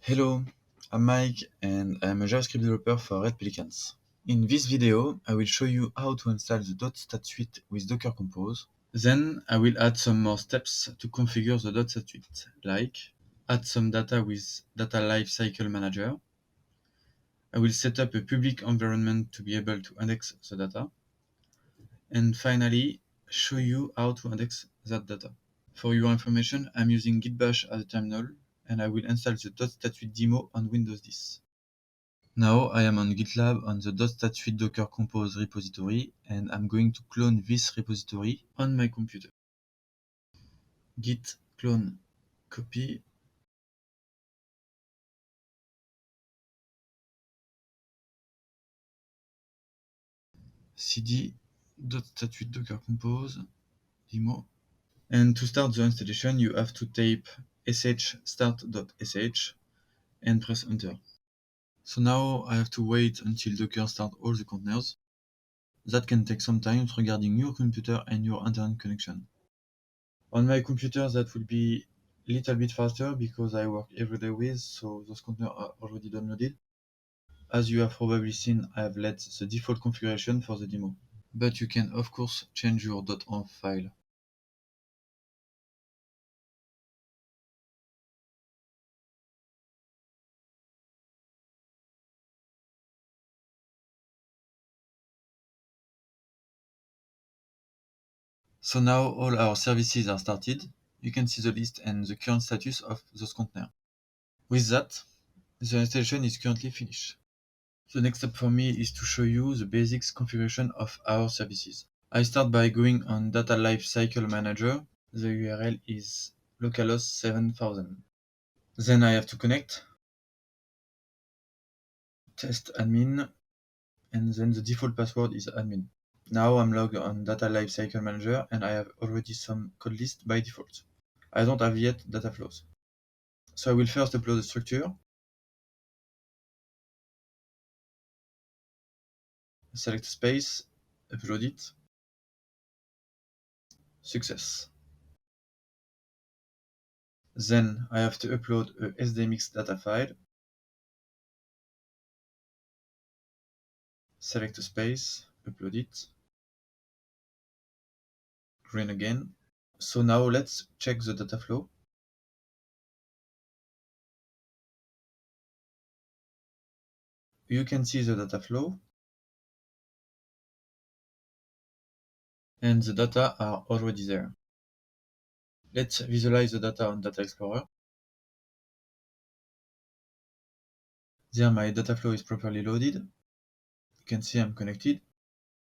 Hello, I'm Mike and I'm a JavaScript developer for Red Pelicans. In this video, I will show you how to install the .stat suite with Docker Compose. Then I will add some more steps to configure the .stat suite, like add some data with Data Lifecycle Manager. I will set up a public environment to be able to index the data. And finally, show you how to index that data. For your information, I'm using Git Bash as a terminal, and I will install the .stat suite demo on Windows 10. Now I am on GitLab on the .stat suite Docker Compose repository, and I'm going to clone this repository on my computer. Git clone copy cd .stat suite Docker Compose demo. And to start the installation, you have to type sh start.sh and press enter. So now I have to wait until Docker starts all the containers. That can take some time regarding your computer and your internet connection. On my computer, that will be a little bit faster because I work every day with, so those containers are already downloaded. As you have probably seen, I have let the default configuration for the demo. But you can of course change your .env file. So now all our services are started. You can see the list and the current status of those containers. With that, the installation is currently finished. The next step for me is to show you the basics configuration of our services. I start by going on Data Lifecycle Manager. The URL is localhost 7000. Then I have to connect, test admin, and then the default password is admin. Now I'm logged on Data Lifecycle Manager and I have already some code list by default. I don't have yet data flows. So I will first upload the structure, select space, upload it, success. Then I have to upload a SDMX data file, select a space, upload it, green again. So now let's check the data flow. You can see the data flow and the data are already there. Let's visualize the data on Data Explorer. There my data flow is properly loaded. You can see I'm connected.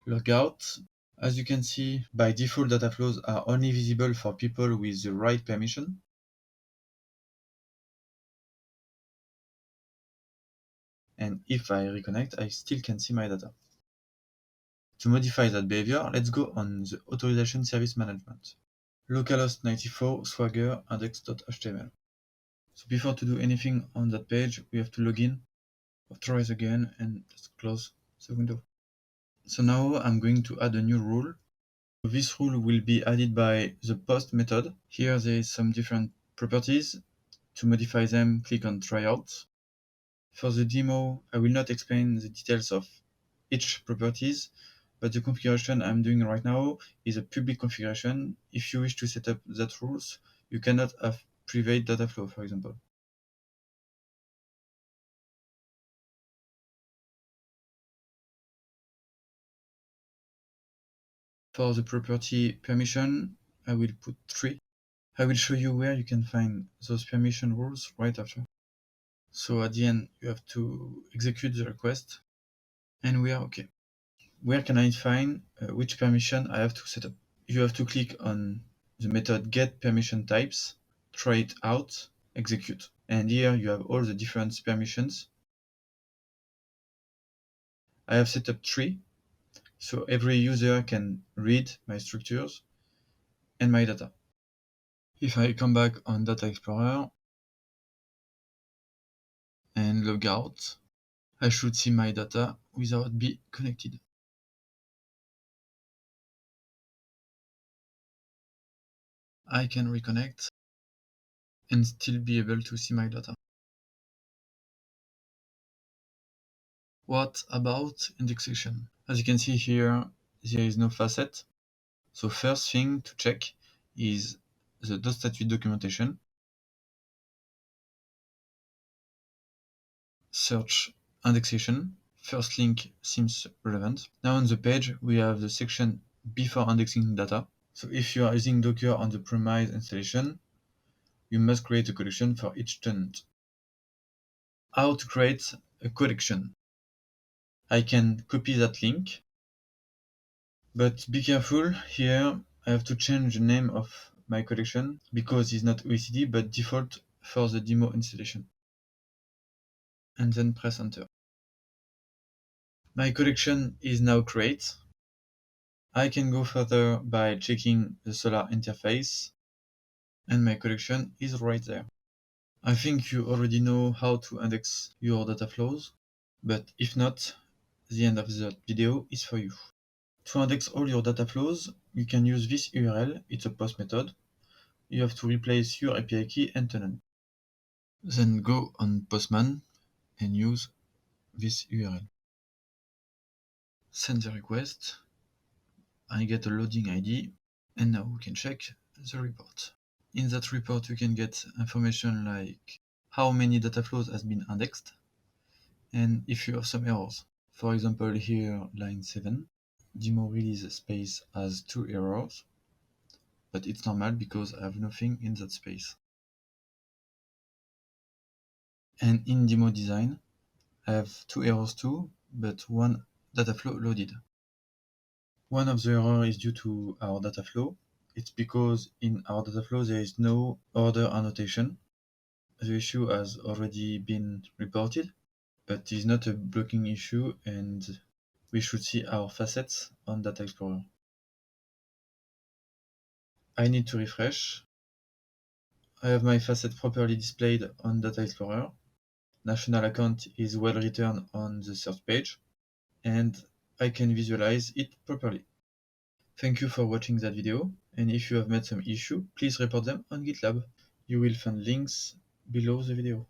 Logout. As you can see, by default data flows are only visible for people with the right permission. And if I reconnect, I still can see my data. To modify that behavior, let's go on the authorization service management. Localhost 94 swagger index.html. So before to do anything on that page, we have to log in, authorize again, and just close the window. So now I'm going to add a new rule. This rule will be added by the post method. Here there is some different properties. To modify them, click on tryout. For the demo, I will not explain the details of each properties, but the configuration I'm doing right now is a public configuration. If you wish to set up that rules, you cannot have private data flow, for example. For the property permission, I will put 3. I will show you where you can find those permission rules right after. So at the end, you have to execute the request, and we are okay. Where can I find which permission I have to set up? You have to click on the method getPermissionTypes, try it out, execute. And here you have all the different permissions. I have set up 3, so every user can read my structures and my data. If I come back on Data Explorer and log out, I should see my data without being connected. I can reconnect and still be able to see my data. What about indexation? As you can see here, there is no facet. So first thing to check is the .statute documentation. Search indexation. First link seems relevant. Now on the page, we have the section before indexing data. So if you are using Docker on the premise installation, you must create a collection for each tenant. How to create a collection? I can copy that link, but be careful here. I have to change the name of my collection because it's not OECD but default for the demo installation. And then press enter. My collection is now created. I can go further by checking the Solr interface, and my collection is right there. I think you already know how to index your data flows, but if not, the end of the video is for you. To index all your data flows, you can use this URL. It's a post method. You have to replace your API key and tenant. Then go on Postman and use this URL. Send the request. I get a loading ID, and now we can check the report. In that report, you can get information like how many data flows has been indexed, and if you have some errors. For example, here, line 7, demo release space has 2 errors, but it's normal because I have nothing in that space. And in demo design, I have 2 errors too, but 1 data flow loaded. One of the errors is due to our data flow. It's because in our data flow there is no order annotation. The issue has already been reported, but it is not a blocking issue, and we should see our facets on Data Explorer. I need to refresh. I have my facet properly displayed on Data Explorer. National account is well written on the search page, and I can visualize it properly. Thank you for watching that video, and if you have met some issue, please report them on GitLab. You will find links below the video.